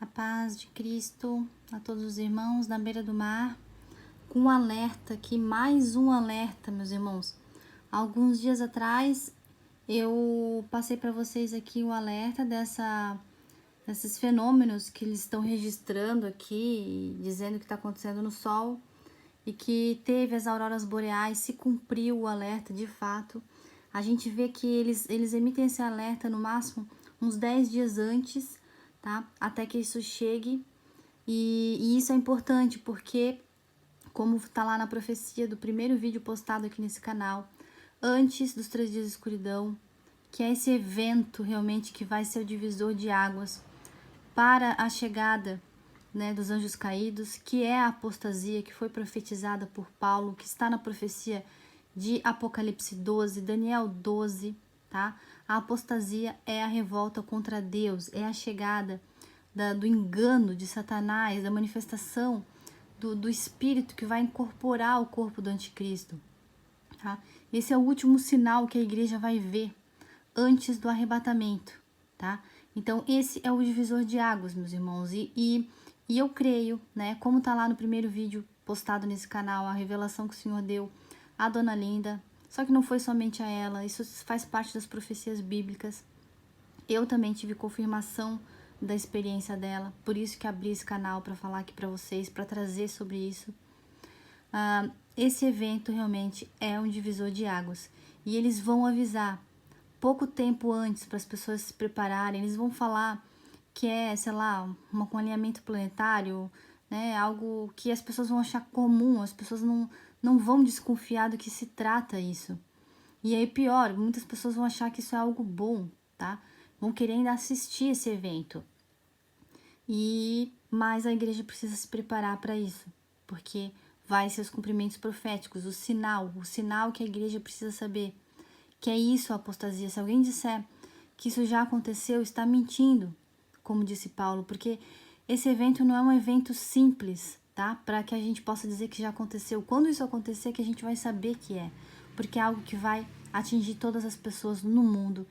A paz de Cristo a todos os irmãos na beira do mar, com um alerta aqui, mais um alerta, meus irmãos. Alguns dias atrás eu passei para vocês aqui o alerta desses fenômenos que eles estão registrando aqui, dizendo que está acontecendo no Sol e que teve as auroras boreais, se cumpriu o alerta de fato. A gente vê que eles emitem esse alerta no máximo uns 10 dias antes, tá? Até que isso chegue. E isso é importante porque, como tá lá na profecia do primeiro vídeo postado aqui nesse canal, antes dos 3 dias de escuridão, que é esse evento realmente que vai ser o divisor de águas para a chegada, né, dos anjos caídos, que é a apostasia que foi profetizada por Paulo, que está na profecia de Apocalipse 12, Daniel 12, tá? A apostasia é a revolta contra Deus, é a chegada do engano de Satanás, da manifestação do espírito que vai incorporar o corpo do anticristo, tá? Esse é o último sinal que a igreja vai ver antes do arrebatamento, tá? Então, esse é o divisor de águas, meus irmãos, e eu creio, né, como tá lá no primeiro vídeo postado nesse canal, a revelação que o Senhor deu à Dona Linda, só que não foi somente a ela, isso faz parte das profecias bíblicas. Eu também tive confirmação da experiência dela, por isso que abri esse canal para falar aqui para vocês, para trazer sobre isso. Esse evento realmente é um divisor de águas, e eles vão avisar pouco tempo antes para as pessoas se prepararem. Eles vão falar que é, sei lá, um alinhamento planetário, né? Algo que as pessoas vão achar comum, as pessoas não vão desconfiar do que se trata isso. E aí pior, muitas pessoas vão achar que isso é algo bom, tá? Vão querer ainda assistir esse evento. Mas a igreja precisa se preparar para isso, porque vai ser os cumprimentos proféticos, o sinal que a igreja precisa saber. Que é isso a apostasia. Se alguém disser que isso já aconteceu, está mentindo, como disse Paulo, porque esse evento não é um evento simples, tá? Para que a gente possa dizer que já aconteceu. Quando isso acontecer, que a gente vai saber que é, porque é algo que vai atingir todas as pessoas no mundo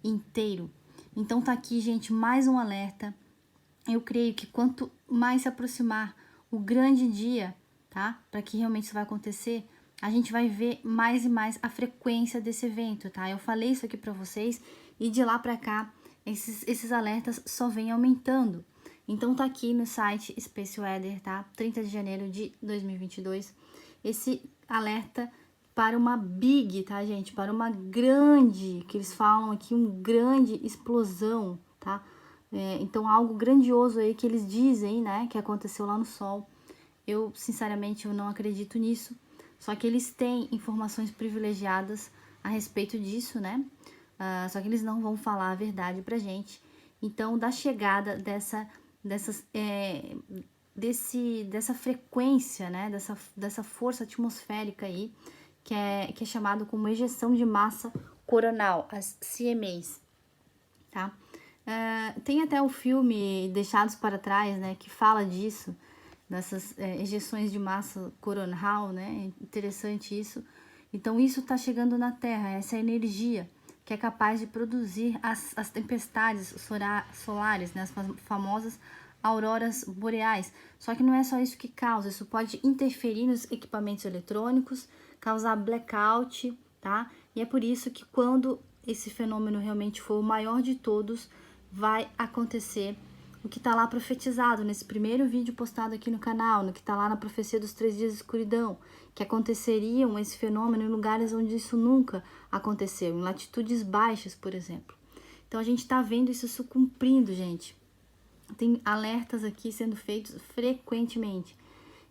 inteiro. Então tá aqui, gente, mais um alerta. Eu creio que quanto mais se aproximar o grande dia, tá? Para que realmente isso vai acontecer, a gente vai ver mais e mais a frequência desse evento, tá? Eu falei isso aqui para vocês e de lá para cá esses alertas só vêm aumentando. Então tá aqui no site Space Weather, tá? 30 de janeiro de 2022, esse alerta para uma big, tá, gente? Para uma grande, que eles falam aqui, grande explosão, tá? Então algo grandioso aí que eles dizem, né, que aconteceu lá no Sol. Eu, sinceramente, eu não acredito nisso. Só que eles têm informações privilegiadas a respeito disso, né? Só que eles não vão falar a verdade pra gente. Então, da chegada dessa frequência, né? Dessa força atmosférica aí, que é chamado como ejeção de massa coronal, as CMAs, tá? Tem até o filme Deixados para Trás, né? Que fala disso, dessas ejeções de massa coronal, né? Interessante isso. Então, isso está chegando na Terra, essa energia que é capaz de produzir as tempestades solares, né? As famosas auroras boreais. Só que não é só isso que causa, isso pode interferir nos equipamentos eletrônicos, causar blackout, tá? E é por isso que quando esse fenômeno realmente for o maior de todos, vai acontecer o que está lá profetizado nesse primeiro vídeo postado aqui no canal, no que está lá na profecia dos 3 dias de escuridão, que aconteceriam esse fenômeno em lugares onde isso nunca aconteceu, em latitudes baixas, por exemplo. Então a gente está vendo isso se cumprindo, gente. Tem alertas aqui sendo feitos frequentemente.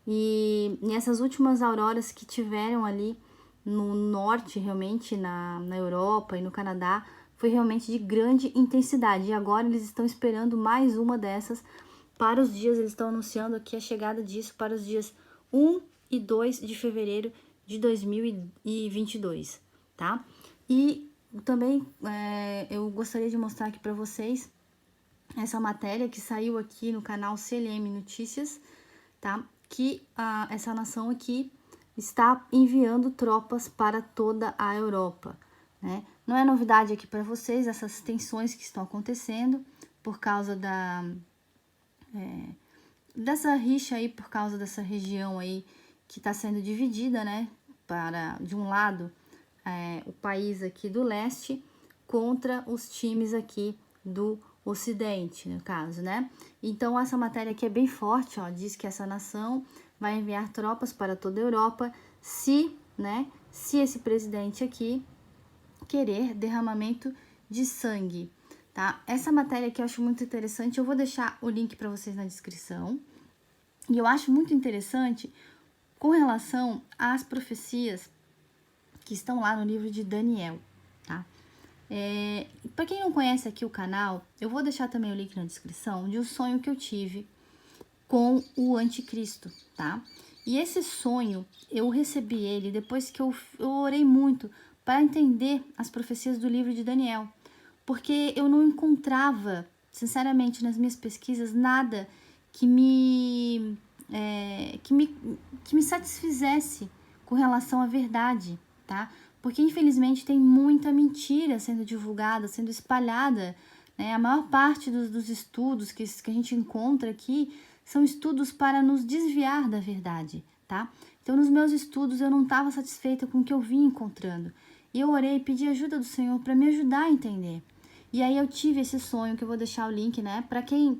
E essas últimas auroras que tiveram ali no norte, realmente, na Europa e no Canadá, foi realmente de grande intensidade. E agora eles estão esperando mais uma dessas para os dias, eles estão anunciando aqui a chegada disso para os dias 1 e 2 de fevereiro de 2022, tá? E também eu gostaria de mostrar aqui para vocês essa matéria que saiu aqui no canal CLM Notícias, tá? Que essa nação aqui está enviando tropas para toda a Europa, né? Não é novidade aqui para vocês essas tensões que estão acontecendo por causa dessa rixa aí, por causa dessa região aí que está sendo dividida, né, para, de um lado, o país aqui do leste contra os times aqui do ocidente, no caso, né? Então, essa matéria aqui é bem forte, ó, diz que essa nação vai enviar tropas para toda a Europa se esse presidente aqui querer derramamento de sangue, tá? Essa matéria aqui eu acho muito interessante, eu vou deixar o link para vocês na descrição. E eu acho muito interessante com relação às profecias que estão lá no livro de Daniel, tá? Para quem não conhece aqui o canal, eu vou deixar também o link na descrição de um sonho que eu tive com o anticristo, tá? E esse sonho, eu recebi ele depois que eu orei muito para entender as profecias do livro de Daniel, porque eu não encontrava, sinceramente, nas minhas pesquisas, nada que me satisfizesse com relação à verdade, tá? Porque, infelizmente, tem muita mentira sendo divulgada, sendo espalhada, né? A maior parte dos estudos que a gente encontra aqui são estudos para nos desviar da verdade, tá? Então, nos meus estudos, eu não estava satisfeita com o que eu vim encontrando. E eu orei e pedi ajuda do Senhor para me ajudar a entender. E aí eu tive esse sonho, que eu vou deixar o link, né? Para quem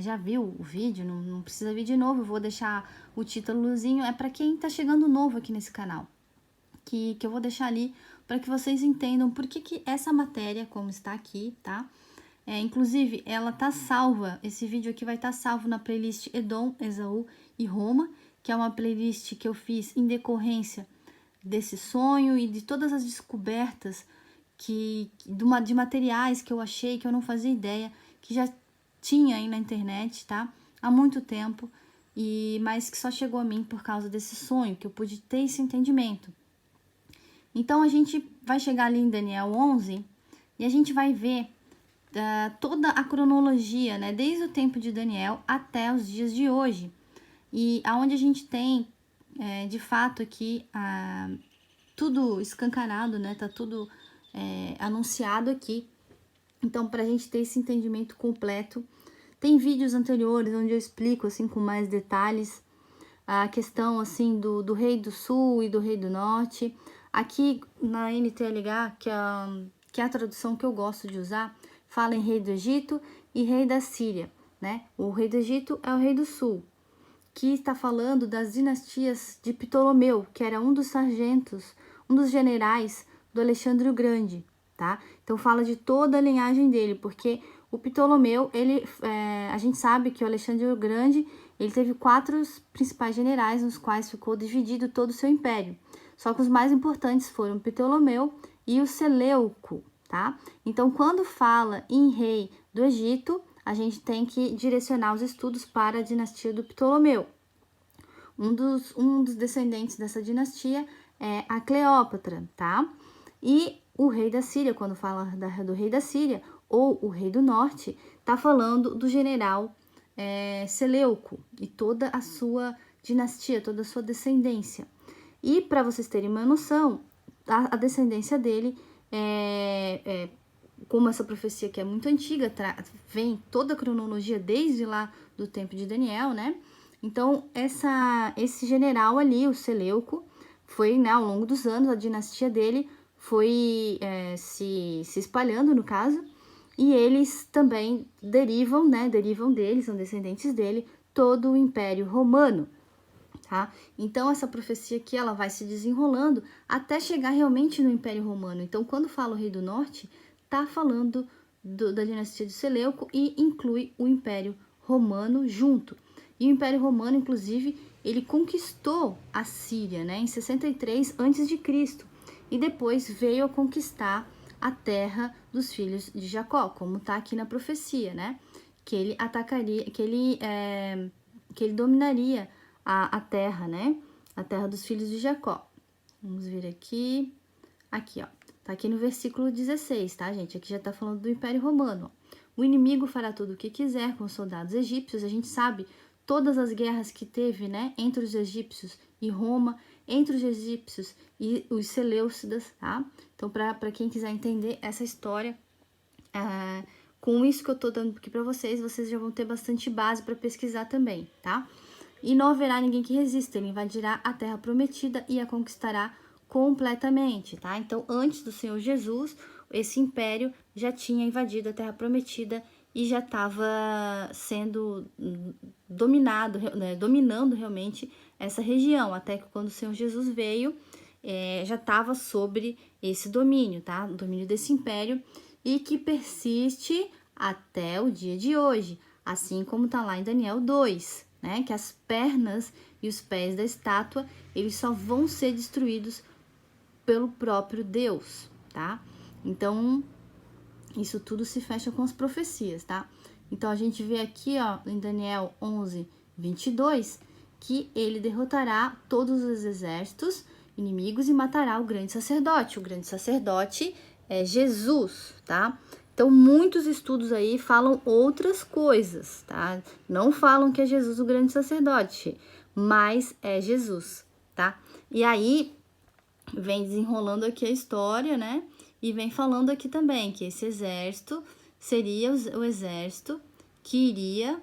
já viu o vídeo, não precisa ver de novo, eu vou deixar o títulozinho, é para quem tá chegando novo aqui nesse canal, que eu vou deixar ali para que vocês entendam por que essa matéria, como está aqui, tá? Inclusive, ela tá salva, esse vídeo aqui vai estar salvo na playlist Edom, Esaú e Roma, que é uma playlist que eu fiz em decorrência desse sonho e de todas as descobertas de materiais que eu achei, que eu não fazia ideia, que já tinha aí na internet, tá? Há muito tempo, mas que só chegou a mim por causa desse sonho, que eu pude ter esse entendimento. Então, a gente vai chegar ali em Daniel 11 e a gente vai ver toda a cronologia, né? Desde o tempo de Daniel até os dias de hoje. E aonde a gente tem, de fato, aqui tudo escancarado, né? Tá tudo anunciado aqui. Então, para a gente ter esse entendimento completo, tem vídeos anteriores onde eu explico, assim, com mais detalhes, a questão, assim, do rei do sul e do rei do norte. Aqui na NTLH, que é a tradução que eu gosto de usar, fala em rei do Egito e rei da Síria, né? O rei do Egito é o rei do sul, que está falando das dinastias de Ptolomeu, que era um dos sargentos, um dos generais do Alexandre o Grande, tá? Então fala de toda a linhagem dele, porque o Ptolomeu, a gente sabe que o Alexandre o Grande, ele teve 4 principais generais, nos quais ficou dividido todo o seu império. Só que os mais importantes foram o Ptolomeu e o Seleuco, tá? Então, quando fala em rei do Egito, a gente tem que direcionar os estudos para a dinastia do Ptolomeu. Um dos descendentes dessa dinastia é a Cleópatra, tá? E o rei da Síria, quando fala do rei da Síria, ou o rei do norte, tá falando do general Seleuco e toda a sua dinastia, toda a sua descendência. E para vocês terem uma noção, a descendência dele como essa profecia que é muito antiga, vem toda a cronologia desde lá do tempo de Daniel, né? Então, esse general ali, o Seleuco, foi, né, ao longo dos anos, a dinastia dele foi se espalhando, no caso, e eles também derivam dele, são descendentes dele, todo o Império Romano, tá? Então, essa profecia aqui, ela vai se desenrolando até chegar realmente no Império Romano. Então, quando fala o Rei do Norte, tá falando da dinastia de Seleuco e inclui o Império Romano junto. E o Império Romano, inclusive, ele conquistou a Síria, né, em 63 a.C. E depois veio a conquistar a terra dos filhos de Jacó, como tá aqui na profecia, né? Que ele atacaria, que ele dominaria a terra, né? A terra dos filhos de Jacó. Vamos ver aqui. Aqui, ó. Tá aqui no versículo 16, tá, gente? Aqui já tá falando do Império Romano. O inimigo fará tudo o que quiser com os soldados egípcios. A gente sabe todas as guerras que teve, né? Entre os egípcios e Roma, entre os egípcios e os seleucidas, tá? Então, para quem quiser entender essa história, com isso que eu tô dando aqui para vocês já vão ter bastante base para pesquisar também, tá? E não haverá ninguém que resista, ele invadirá a terra prometida e a conquistará completamente, tá? Então, antes do Senhor Jesus, esse império já tinha invadido a terra prometida e já estava sendo dominado, né, dominando realmente essa região, até que quando o Senhor Jesus veio, já estava sobre esse domínio, tá? O domínio desse império e que persiste até o dia de hoje, assim como tá lá em Daniel 2, né? Que as pernas e os pés da estátua, eles só vão ser destruídos pelo próprio Deus, tá? Então, isso tudo se fecha com as profecias, tá? Então, a gente vê aqui, ó, em Daniel 11, 22, que ele derrotará todos os exércitos inimigos e matará o grande sacerdote. O grande sacerdote é Jesus, tá? Então, muitos estudos aí falam outras coisas, tá? Não falam que é Jesus o grande sacerdote, mas é Jesus, tá? E aí, vem desenrolando aqui a história, né? E vem falando aqui também que esse exército seria o exército que iria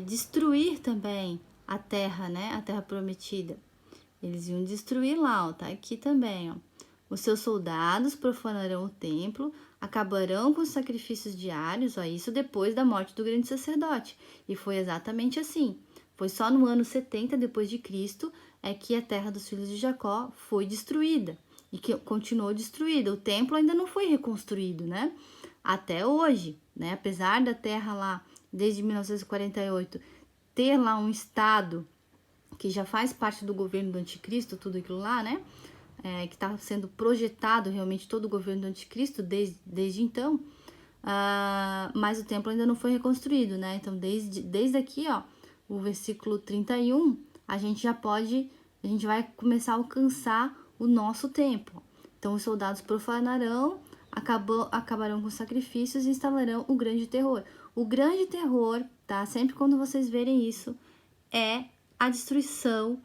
destruir também a terra, né? A terra prometida. Eles iam destruir lá, ó, tá aqui também, ó. Os seus soldados profanarão o templo, acabarão com os sacrifícios diários, ó, isso depois da morte do grande sacerdote. E foi exatamente assim. Foi só no ano 70 depois de Cristo é que a terra dos filhos de Jacó foi destruída e que continuou destruída. O templo ainda não foi reconstruído, né? Até hoje, né? Apesar da terra lá, desde 1948, ter lá um estado que já faz parte do governo do anticristo, tudo aquilo lá, né? Que está sendo projetado realmente todo o governo do anticristo desde então, mas o templo ainda não foi reconstruído, né? Então, desde aqui, ó, o versículo 31, a gente vai começar a alcançar o nosso tempo. Então, os soldados profanarão, acabarão com sacrifícios e instalarão o grande terror. O grande terror, tá? Sempre quando vocês verem isso, é a destruição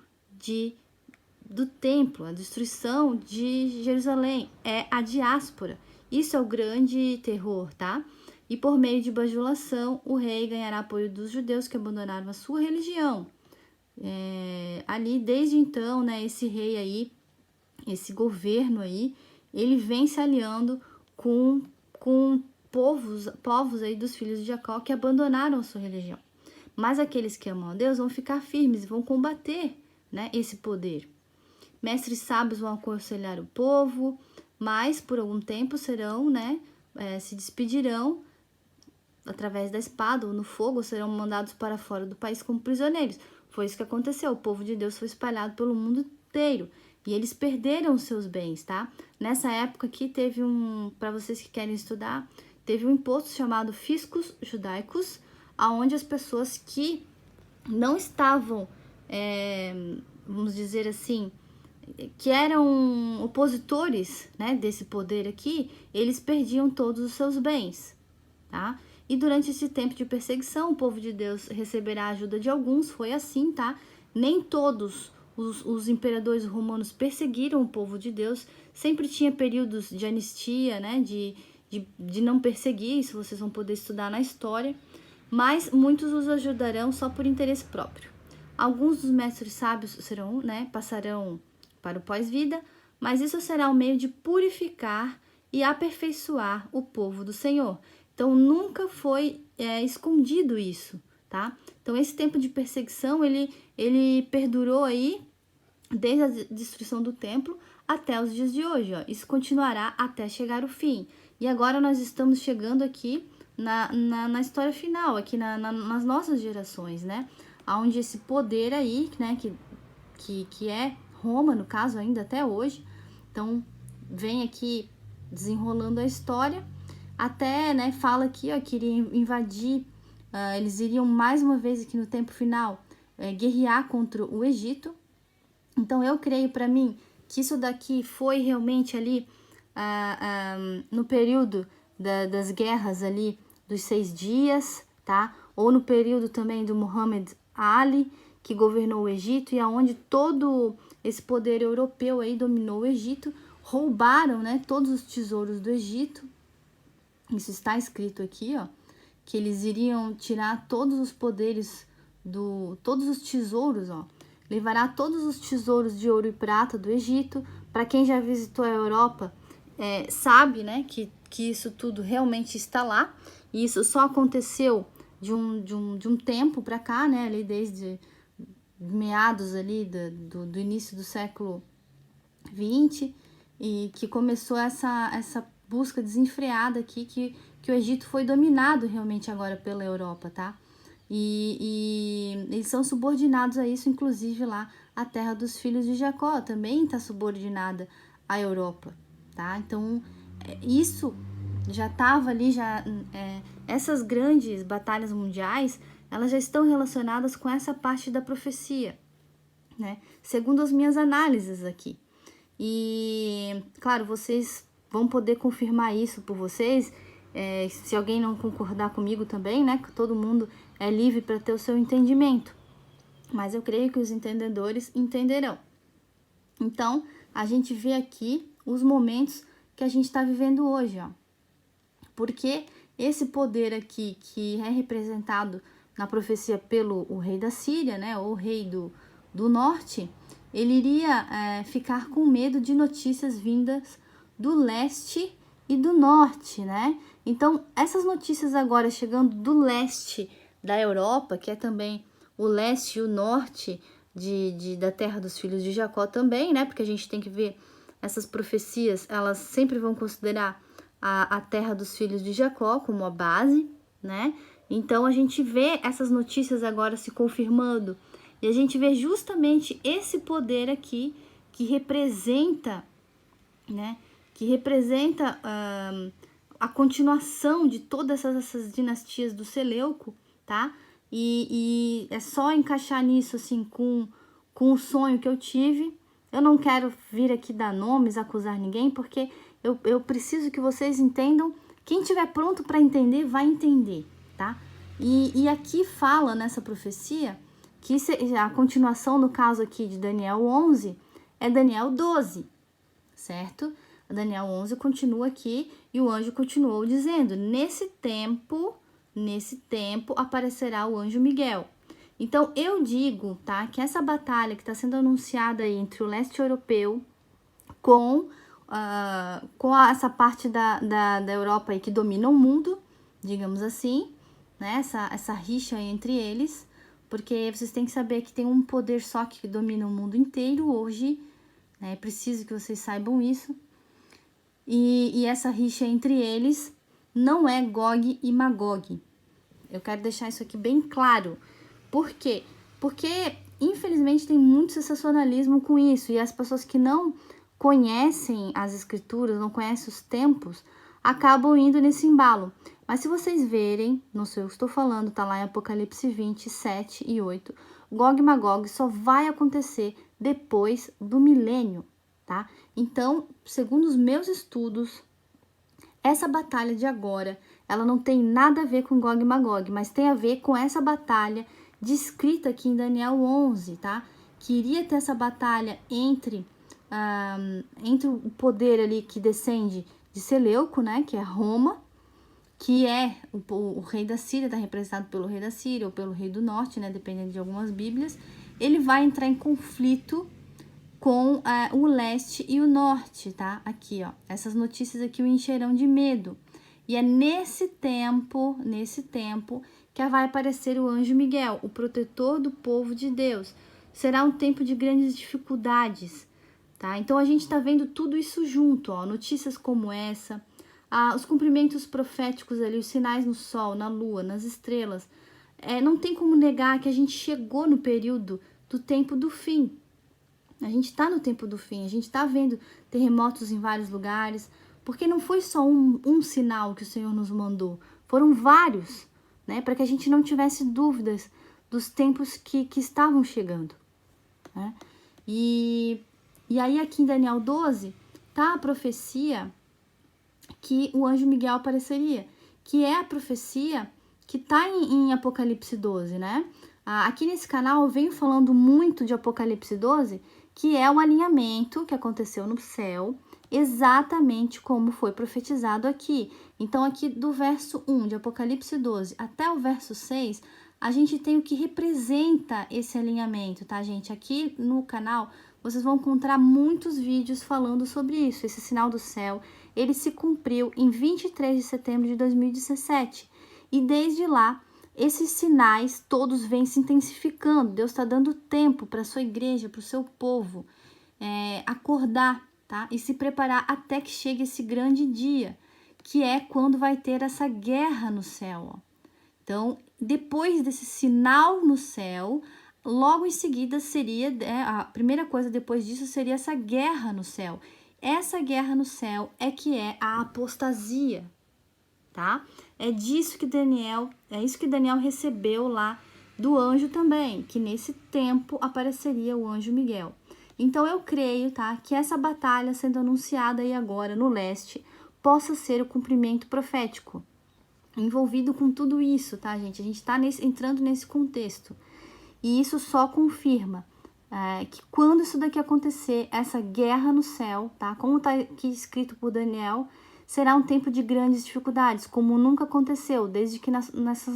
do templo, a destruição de Jerusalém, é a diáspora. Isso é o grande terror, tá? E por meio de bajulação, o rei ganhará apoio dos judeus que abandonaram a sua religião. Ali, desde então, né, esse rei aí, esse governo aí, ele vem se aliando com povos aí dos filhos de Jacó que abandonaram a sua religião. Mas aqueles que amam a Deus vão ficar firmes e vão combater, né, esse poder. Mestres sábios vão aconselhar o povo, mas por algum tempo serão, né, se despedirão através da espada ou no fogo, serão mandados para fora do país como prisioneiros. Foi isso que aconteceu. O povo de Deus foi espalhado pelo mundo inteiro e eles perderam os seus bens, tá? Nessa época aqui teve para vocês que querem estudar, teve um imposto chamado fiscos judaicos, aonde as pessoas que não estavam, vamos dizer assim, que eram opositores, né, desse poder aqui, eles perdiam todos os seus bens, tá? E durante esse tempo de perseguição, o povo de Deus receberá a ajuda de alguns, foi assim, tá? Nem todos os imperadores romanos perseguiram o povo de Deus, sempre tinha períodos de anistia, né, de não perseguir, isso vocês vão poder estudar na história, mas muitos os ajudarão só por interesse próprio. Alguns dos mestres sábios serão, né, passarão para o pós-vida, mas isso será um meio de purificar e aperfeiçoar o povo do Senhor. Então, nunca foi escondido isso, tá? Então, esse tempo de perseguição, ele perdurou aí desde a destruição do templo até os dias de hoje, ó. Isso continuará até chegar o fim. E agora nós estamos chegando aqui na história final, aqui nas nossas gerações, né? Onde esse poder aí, né, que é Roma, no caso, ainda até hoje. Então, vem aqui desenrolando a história. Até, né, fala aqui, ó, que iria invadir, eles iriam mais uma vez aqui no tempo final, guerrear contra o Egito. Então, eu creio para mim que isso daqui foi realmente ali no período das guerras ali dos 6 dias, tá? Ou no período também do Muhammad Ali, que governou o Egito e aonde todo esse poder europeu aí dominou o Egito, roubaram, né, todos os tesouros do Egito. isso está escrito aqui, ó, que eles iriam tirar todos os poderes todos os tesouros, ó. Levará todos os tesouros de ouro e prata do Egito. Para quem já visitou a Europa, sabe, né, que isso tudo realmente está lá. E isso só aconteceu de um tempo para cá, né, ali desde meados ali do início do século XX, e que começou essa busca desenfreada aqui, que o Egito foi dominado realmente agora pela Europa, tá? E eles são subordinados a isso, inclusive lá a terra dos filhos de Jacó também está subordinada à Europa, tá? Então, isso já estava ali, essas grandes batalhas mundiais, elas já estão relacionadas com essa parte da profecia, né? Segundo as minhas análises aqui. E, claro, vocês vão poder confirmar isso por vocês, se alguém não concordar comigo também, né? Que todo mundo é livre para ter o seu entendimento. Mas eu creio que os entendedores entenderão. Então, a gente vê aqui os momentos que a gente está vivendo hoje, ó. Porque esse poder aqui, que é representado na profecia pelo o rei da Síria, né? Ou o rei do norte, ele iria ficar com medo de notícias vindas do leste e do norte, né? Então, essas notícias agora chegando do leste da Europa, que é também o leste e o norte da terra dos filhos de Jacó também, né? Porque a gente tem que ver essas profecias, elas sempre vão considerar a terra dos filhos de Jacó como a base, né? Então, a gente vê essas notícias agora se confirmando, e a gente vê justamente esse poder aqui que representa, né? Que representa a continuação de todas essas dinastias do Seleuco, tá? E é só encaixar nisso, assim, com o sonho que eu tive. Eu não quero vir aqui dar nomes, acusar ninguém, porque eu preciso que vocês entendam. Quem estiver pronto para entender, vai entender, tá? E aqui fala, nessa profecia, que a continuação, no caso aqui de Daniel 11, é Daniel 12, certo? Daniel 11 continua aqui, e o anjo continuou dizendo: nesse tempo aparecerá o anjo Miguel. Então, eu digo, tá, que essa batalha que está sendo anunciada aí entre o leste europeu com essa parte da Europa aí que domina o mundo, digamos assim, né, essa rixa entre eles, porque vocês têm que saber que tem um poder só que domina o mundo inteiro hoje, né, é preciso que vocês saibam isso. E essa rixa entre eles não é Gog e Magog. Eu quero deixar isso aqui bem claro. Por quê? Porque, infelizmente, tem muito sensacionalismo com isso. E as pessoas que não conhecem as escrituras, não conhecem os tempos, acabam indo nesse embalo. Mas se vocês verem, não sei o que estou falando, tá lá em Apocalipse 20, 7 e 8, Gog e Magog só vai acontecer depois do milênio, tá? Então, segundo os meus estudos, essa batalha de agora, ela não tem nada a ver com Gog e Magog, mas tem a ver com essa batalha descrita aqui em Daniel 11, tá? Que iria ter essa batalha entre o poder ali que descende de Seleuco, né? Que é Roma, que é o rei da Síria, tá representado pelo rei da Síria ou pelo rei do norte, né? Dependendo de algumas bíblias. Ele vai entrar em conflito com o leste e o norte, tá? Aqui, ó. Essas notícias aqui o encherão de medo. E é nesse tempo que vai aparecer o anjo Miguel, o protetor do povo de Deus. Será um tempo de grandes dificuldades, tá? Então, a gente está vendo tudo isso junto, ó. Notícias como essa, os cumprimentos proféticos ali, os sinais no sol, na lua, nas estrelas. Não tem como negar que a gente chegou no período do tempo do fim. A gente está no tempo do fim, a gente está vendo terremotos em vários lugares, porque não foi só um sinal que o Senhor nos mandou, foram vários, né, para que a gente não tivesse dúvidas dos tempos que estavam chegando, né? E aí aqui em Daniel 12 tá a profecia que o anjo Miguel apareceria, que é a profecia que tá em Apocalipse 12, né? Aqui nesse canal eu venho falando muito de Apocalipse 12, que é o alinhamento que aconteceu no céu, exatamente como foi profetizado aqui. Então, aqui do verso 1 de Apocalipse 12 até o verso 6, a gente tem o que representa esse alinhamento, tá, gente? Aqui no canal, vocês vão encontrar muitos vídeos falando sobre isso. Esse sinal do céu, ele se cumpriu em 23 de setembro de 2017. E desde lá, esses sinais todos vêm se intensificando. Deus está dando tempo para a sua igreja, para o seu povo, acordar, tá? E se preparar até que chegue esse grande dia, que é quando vai ter essa guerra no céu, ó. Então, depois desse sinal no céu, logo em seguida seria, a primeira coisa depois disso seria essa guerra no céu. Essa guerra no céu é que é a apostasia, tá? É isso que Daniel recebeu lá do anjo também, que nesse tempo apareceria o anjo Miguel. Então eu creio, tá, que essa batalha sendo anunciada aí agora no leste possa ser o cumprimento profético envolvido com tudo isso, tá, gente? A gente tá entrando nesse contexto. E isso só confirma que quando isso daqui acontecer, essa guerra no céu, tá? Como tá aqui escrito por Daniel, será um tempo de grandes dificuldades, como nunca aconteceu, desde que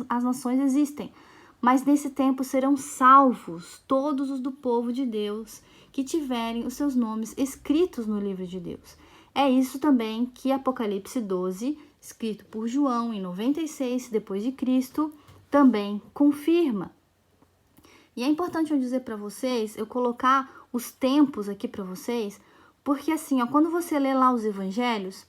as nações existem. Mas nesse tempo serão salvos todos os do povo de Deus que tiverem os seus nomes escritos no livro de Deus. É isso também que Apocalipse 12, escrito por João em 96 depois de Cristo, também confirma. E é importante eu dizer para vocês, eu colocar os tempos aqui para vocês, porque assim, ó, quando você lê lá os evangelhos,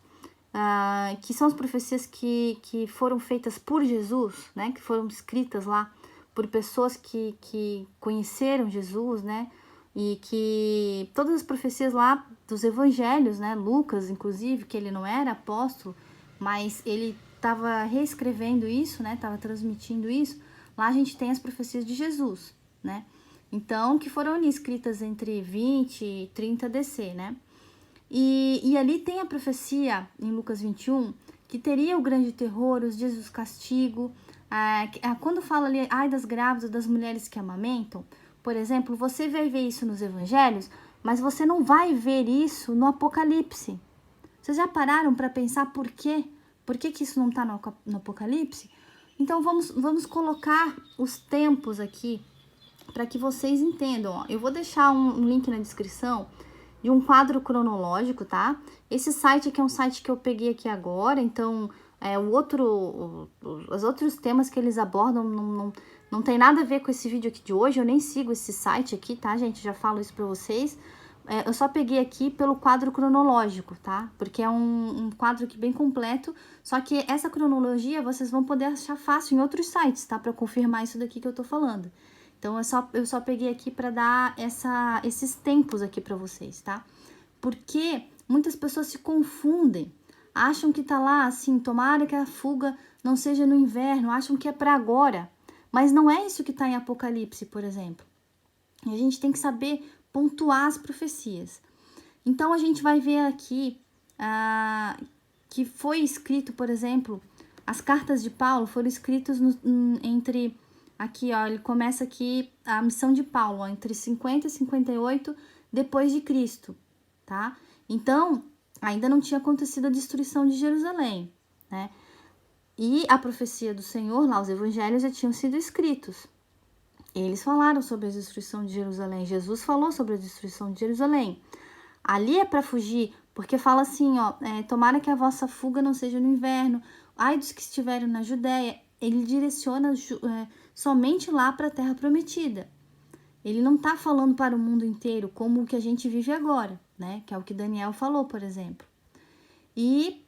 que são as profecias que foram feitas por Jesus, né, que foram escritas lá por pessoas que conheceram Jesus, né, e que todas as profecias lá dos evangelhos, né, Lucas, inclusive, que ele não era apóstolo, mas ele estava reescrevendo isso, né, estava transmitindo isso, lá a gente tem as profecias de Jesus, né, então, que foram ali escritas entre 20 e 30 DC, né, e ali tem a profecia, em Lucas 21, que teria o grande terror, os dias do castigo, quando fala ali, ai das grávidas, das mulheres que amamentam, por exemplo, você vai ver isso nos evangelhos, mas você não vai ver isso no Apocalipse. Vocês já pararam para pensar por quê? Por que isso não está no Apocalipse? Então, vamos colocar os tempos aqui para que vocês entendam. Ó. Eu vou deixar um link na descrição de um quadro cronológico, tá? Esse site aqui é um site que eu peguei aqui agora, então os outros temas que eles abordam não tem nada a ver com esse vídeo aqui de hoje, eu nem sigo esse site aqui, tá, gente? Já falo isso para vocês. Eu só peguei aqui pelo quadro cronológico, tá? Porque é um quadro aqui bem completo, só que essa cronologia vocês vão poder achar fácil em outros sites, tá? Para confirmar isso daqui que eu tô falando. Então, eu só peguei aqui para dar esses tempos aqui para vocês, tá? Porque muitas pessoas se confundem, acham que tá lá assim, tomara que a fuga não seja no inverno, acham que é para agora. Mas não é isso que está em Apocalipse, por exemplo. E a gente tem que saber pontuar as profecias. Então, a gente vai ver aqui que foi escrito, por exemplo, as cartas de Paulo foram escritas entre... Aqui, ó, ele começa aqui a missão de Paulo, ó, entre 50 e 58 depois de Cristo, tá? Então, ainda não tinha acontecido a destruição de Jerusalém, né? E a profecia do Senhor, lá, os evangelhos já tinham sido escritos. Eles falaram sobre a destruição de Jerusalém. Jesus falou sobre a destruição de Jerusalém. Ali é para fugir, porque fala assim, ó, tomara que a vossa fuga não seja no inverno. Ai dos que estiverem na Judéia. Ele direciona somente lá para a Terra Prometida. Ele não está falando para o mundo inteiro como o que a gente vive agora, né? Que é o que Daniel falou, por exemplo. E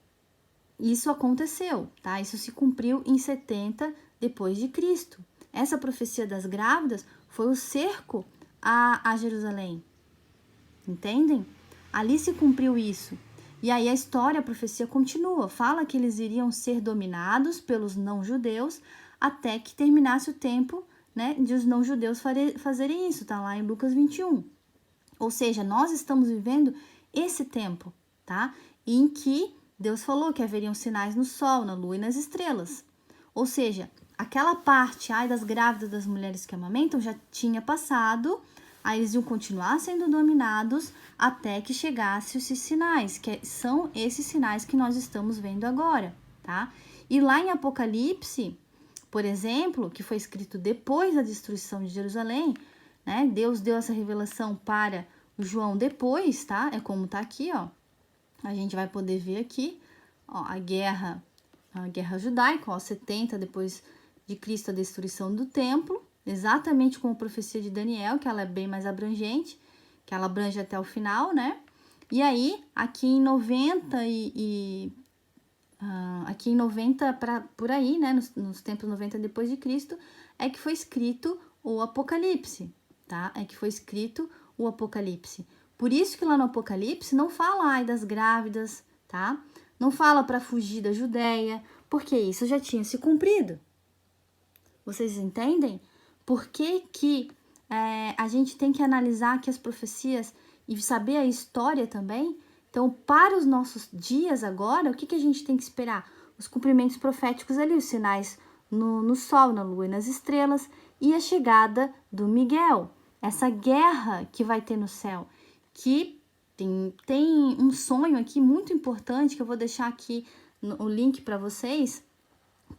isso aconteceu, tá? Isso se cumpriu em 70 depois de Cristo. Essa profecia das grávidas foi o cerco a Jerusalém. Entendem? Ali se cumpriu isso. E aí a profecia continua. Fala que eles iriam ser dominados pelos não-judeus até que terminasse o tempo, né, de os não-judeus fazerem isso. Tá lá em Lucas 21. Ou seja, nós estamos vivendo esse tempo, tá? Em que Deus falou que haveriam sinais no sol, na lua e nas estrelas. Ou seja, aquela parte, ai das grávidas, das mulheres que amamentam, já tinha passado. Aí eles iam continuar sendo dominados até que chegasse esses sinais, que são esses sinais que nós estamos vendo agora, tá? tá? E lá em Apocalipse, por exemplo, que foi escrito depois da destruição de Jerusalém, né? Deus deu essa revelação para o João depois, tá? É como tá aqui, ó. A gente vai poder ver aqui, ó, a guerra judaica, ó, 70 depois de Cristo, a destruição do templo, exatamente como a profecia de Daniel, que ela é bem mais abrangente, que ela abrange até o final, né? E aí, aqui em 90 aqui em 90 por aí, né, nos tempos 90 depois de Cristo, é que foi escrito o Apocalipse, tá? É que foi escrito o Apocalipse. Por isso que lá no Apocalipse não fala ai das grávidas, tá? Não fala para fugir da Judéia, porque isso já tinha se cumprido. Vocês entendem? Por que que a gente tem que analisar aqui as profecias e saber a história também? Então, para os nossos dias agora, o que a gente tem que esperar? Os cumprimentos proféticos ali, os sinais no sol, na lua e nas estrelas, e a chegada do Miguel. Essa guerra que vai ter no céu, que tem um sonho aqui muito importante, que eu vou deixar aqui o link para vocês,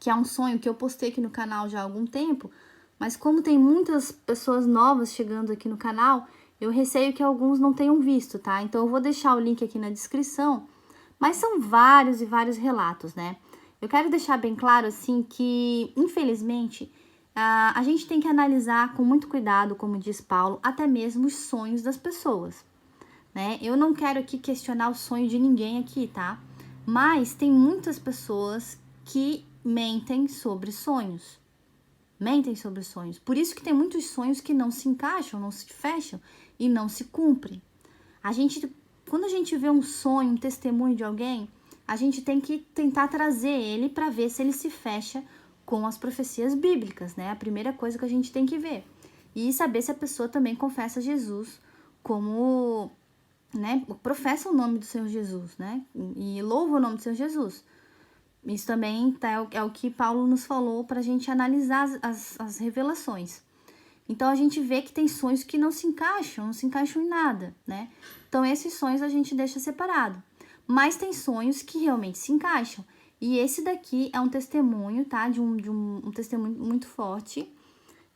que é um sonho que eu postei aqui no canal já há algum tempo, mas como tem muitas pessoas novas chegando aqui no canal, eu receio que alguns não tenham visto, tá? Então eu vou deixar o link aqui na descrição, mas são vários e vários relatos, né? Eu quero deixar bem claro, assim, que, infelizmente, a gente tem que analisar com muito cuidado, como diz Paulo, até mesmo os sonhos das pessoas, né? Eu não quero aqui questionar o sonho de ninguém aqui, tá? Mas tem muitas pessoas que mentem sobre sonhos. Mentem sobre sonhos. Por isso que tem muitos sonhos que não se encaixam, não se fecham e não se cumprem. Quando a gente vê um sonho, um testemunho de alguém, a gente tem que tentar trazer ele para ver se ele se fecha com as profecias bíblicas, né? A primeira coisa que a gente tem que ver. E saber se a pessoa também confessa Jesus como, né, professa o nome do Senhor Jesus, né? E louva o nome do Senhor Jesus. Isso também é o que Paulo nos falou para a gente analisar as revelações. Então, a gente vê que tem sonhos que não se encaixam em nada, né? Então, esses sonhos a gente deixa separado. Mas tem sonhos que realmente se encaixam. E esse daqui é um testemunho, tá? De um testemunho muito forte.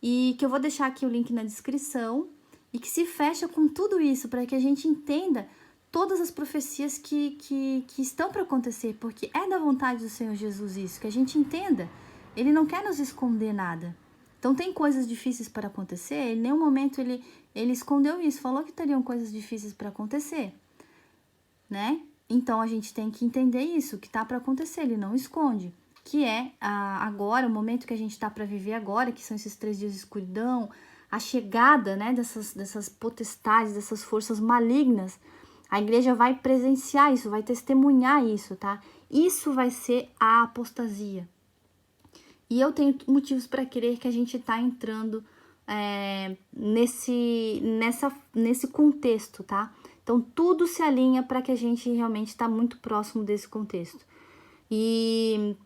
E que eu vou deixar aqui o link na descrição. E que se fecha com tudo isso, para que a gente entenda todas as profecias que estão para acontecer, porque é da vontade do Senhor Jesus isso, que a gente entenda. Ele não quer nos esconder nada. Então, tem coisas difíceis para acontecer, em nenhum momento ele escondeu isso, falou que teriam coisas difíceis para acontecer, né? Então, a gente tem que entender isso, que tá para acontecer, ele não esconde, que é agora, o momento que a gente está para viver agora, que são esses 3 dias de escuridão, a chegada, né, dessas potestades, dessas forças malignas. A igreja vai presenciar isso, vai testemunhar isso, tá? Isso vai ser a apostasia. E eu tenho motivos para crer que a gente está entrando nesse contexto, tá? Então, tudo se alinha para que a gente realmente está muito próximo desse contexto. E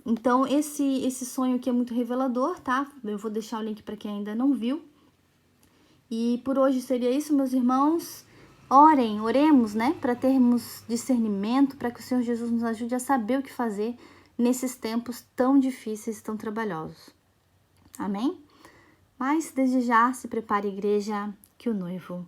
então, esse sonho aqui é muito revelador, tá? Eu vou deixar o link para quem ainda não viu. E por hoje seria isso, meus irmãos. Oremos, né, para termos discernimento, para que o Senhor Jesus nos ajude a saber o que fazer nesses tempos tão difíceis, tão trabalhosos. Amém? Mas, desde já, se prepare, igreja, que o noivo